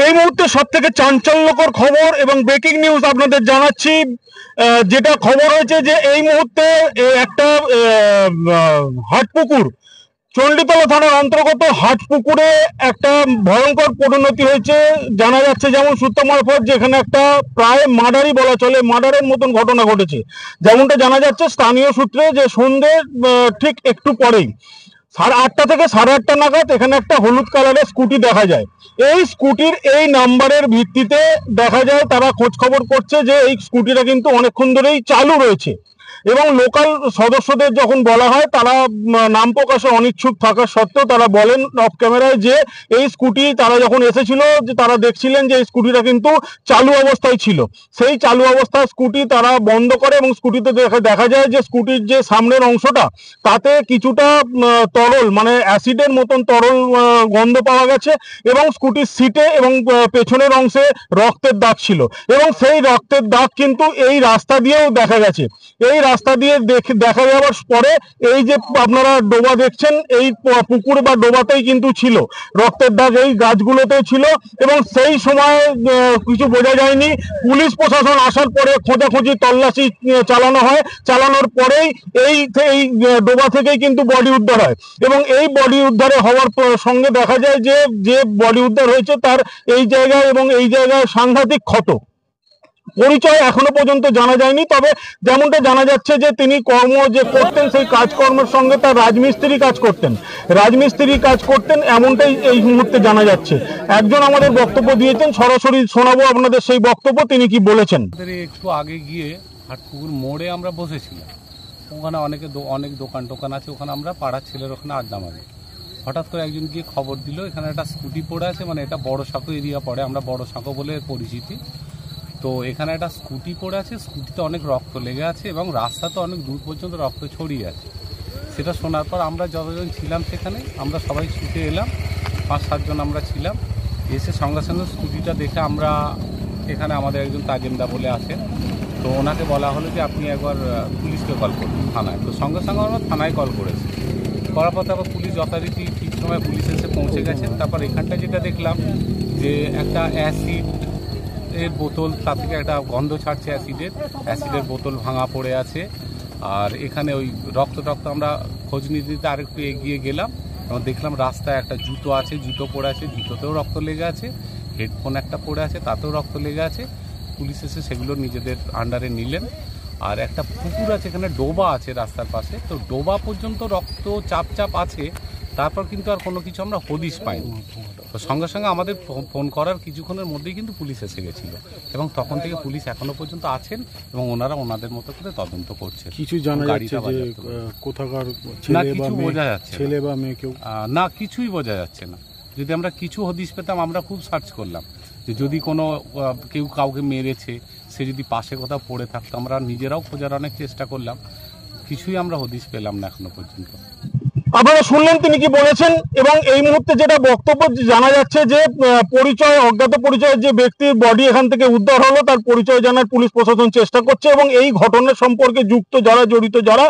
এই মুহূর্তে সবথেকে চাঞ্চল্যকর খবর এবং ব্রেকিং নিউজ আপনাদের জানাচ্ছি। যেটা খবর হয়েছে যে এই মুহূর্তে একটা হাটপুকুর, চণ্ডীতলা থানার অন্তর্গত হাটপুকুরে একটা ভয়ঙ্কর পরিণতি হয়েছে। জানা যাচ্ছে যেমন সূত্র মারফত যেখানে একটা প্রায় মার্ডারই বলা চলে, মার্ডারের মতন ঘটনা ঘটেছে। যেমনটা জানা যাচ্ছে স্থানীয় সূত্রে যে সন্ধ্যে ঠিক একটু পরেই 8:30 থেকে 8:30 নাগাদ এখানে একটা হলুদ কালারের স্কুটি দেখা যায়। এই স্কুটির এই নাম্বারের ভিত্তিতে দেখা যায় তারা খোঁজ খবর করছে যে এই স্কুটিটা কিন্তু অনেকক্ষণ ধরেই চালু রয়েছে এবং লোকাল সদস্যদের যখন বলা হয় তারা নাম প্রকাশে অনিচ্ছুক থাকা সত্ত্বেও তারা বলেন অফ ক্যামেরায় যে এই স্কুটি তারা যখন এসেছিল যে তারা দেখছিলেন যে এই স্কুটিটা কিন্তু চালু অবস্থায় ছিল। সেই চালু অবস্থায় স্কুটি তারা বন্ধ করে এবং স্কুটিতে দেখা যায় যে স্কুটির যে সামনের অংশটা তাতে কিছুটা তরল মানে অ্যাসিডের মতন তরল গন্ধ পাওয়া গেছে এবং স্কুটির সিটে এবং পেছনের অংশে রক্তের দাগ ছিল এবং সেই রক্তের দাগ কিন্তু এই রাস্তা দিয়েও দেখা গেছে। এই রাস্তা দিয়ে দেখা যাওয়ার পরে এই যে আপনারা ডোবা দেখছেন এই পুকুর বা ডোবাতেই কিন্তু ছিল রক্তের দাগ, এই গাছগুলোতেও ছিল এবং সেই সময় কিছু বোঝা যায়নি। পুলিশ প্রশাসন আসার পরে খোঁজাখুঁজি তল্লাশি চালানো হয়, চালানোর পরেই এই ডোবা থেকেই কিন্তু বডি উদ্ধার হয় এবং এই বডি উদ্ধারে হওয়ার সঙ্গে দেখা যায় যে যে বডি উদ্ধার হয়েছে তার এই জায়গায় এবং এই জায়গায় সাংঘাতিক ক্ষত। পরিচয় এখনো পর্যন্ত জানা যায়নি, তবে যেমনটা জানা যাচ্ছে যে তিনি কর্ম যে করতেন সেই কাজকর্মের সঙ্গে তার রাজমিস্ত্রি কাজ করতেন এমনটাই এই মুহূর্তে জানা যাচ্ছে। একজন আমাদের বক্তব্য দিয়েছেন, সরাসরি শোনাবো আপনাদের সেই বক্তব্য, তিনি কি বলেছেন। একটু আগে গিয়ে হাটপুকুর মোড়ে আমরা বসেছিলাম, ওখানে অনেক দোকান টোকান আছে, ওখানে আমরা পাড়ার ছেলের ওখানে আড্ডা মারি। হঠাৎ করে একজন গিয়ে খবর দিল এখানে একটা স্কুটি পড়ে আছে, মানে এটা বড় সাঁকো এরিয়া পড়ে, আমরা বড় সাঁকো বলে পরিচিতি। তো এখানে একটা স্কুটি পড়ে আছে, স্কুটিতে অনেক রক্ত লেগে আছে এবং রাস্তাতে অনেক দূর পর্যন্ত রক্ত ছড়িয়ে আছে। সেটা শোনার পর আমরা যতজন ছিলাম সেখানে আমরা সবাই ছুটে এলাম, 5-7 জন আমরা ছিলাম। এসে সঙ্গে সঙ্গে স্কুটিটা দেখে আমরা এখানে আমাদের একজন তাজেমদা বলে আছেন, তো ওনাকে বলা হলো যে আপনি একবার পুলিশকে কল করুন থানায়। তো সঙ্গে সঙ্গে আমরা থানায় কল করেছি, করার পর তারপর পুলিশ যথারীতি ঠিক সময় পুলিশ এসে পৌঁছে গেছেন। তারপর এখানটা যেটা দেখলাম যে একটা অ্যাসিড এর বোতল, তার থেকে একটা গন্ধ ছাড়ছে অ্যাসিডের বোতল ভাঙা পড়ে আছে। আর এখানে ওই রক্ত আমরা খোঁজ নিতে আরেকটু এগিয়ে গেলাম এবং দেখলাম রাস্তায় একটা জুতো আছে, জুতো পড়ে আছে, জুতোতেও রক্ত লেগে আছে, হেডফোন একটা পড়ে আছে তাতেও রক্ত লেগে আছে। পুলিশ এসে সেগুলো নিজেদের আন্ডারে নিলেন। আর একটা পুকুর আছে এখানে, ডোবা আছে রাস্তার পাশে, তো ডোবা পর্যন্ত রক্ত চাপ আছে, তারপর কিন্তু আর কোনো কিছু আমরা হদিশ পাইনি। তো সঙ্গে সঙ্গে আমাদের ফোন করার কিছুক্ষণের মধ্যেই কিন্তু পুলিশ এসে গেছিল এবং তখন থেকে পুলিশ এখনো পর্যন্ত আছেন এবং ওনারা ওনাদের মতো করে তদন্ত করছে। কিছু জানা যাচ্ছে যে কোথাকার ছেলে বা মেয়ে কেউ না, কিছুই বোঝা যাচ্ছে না। যদি আমরা কিছু হদিশ পেতাম, আমরা খুব সার্চ করলাম যে যদি কোনো কেউ কাউকে মেরেছে, সে যদি পাশে কোথাও পড়ে থাকতো, আমরা নিজেরাও খোঁজার অনেক চেষ্টা করলাম, কিছুই আমরা হদিশ পেলাম না এখনো পর্যন্ত। আপনারা শুনলেন তিনি কি বলেছেন এবং এই মুহূর্তে যেটা বক্তব্য জানা যাচ্ছে যে অজ্ঞাত পরিচয়ের যে ব্যক্তির বডি এখান থেকে উদ্ধার হলো তার পরিচয় জানার পুলিশ প্রশাসন চেষ্টা করছে এবং এই ঘটনার সম্পর্কে যুক্ত যারা, জড়িত যারা,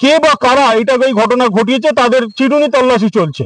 কে বা কারা এই ঘটনা ঘটিয়েছে তাদের চিরুনি তল্লাশি চলছে।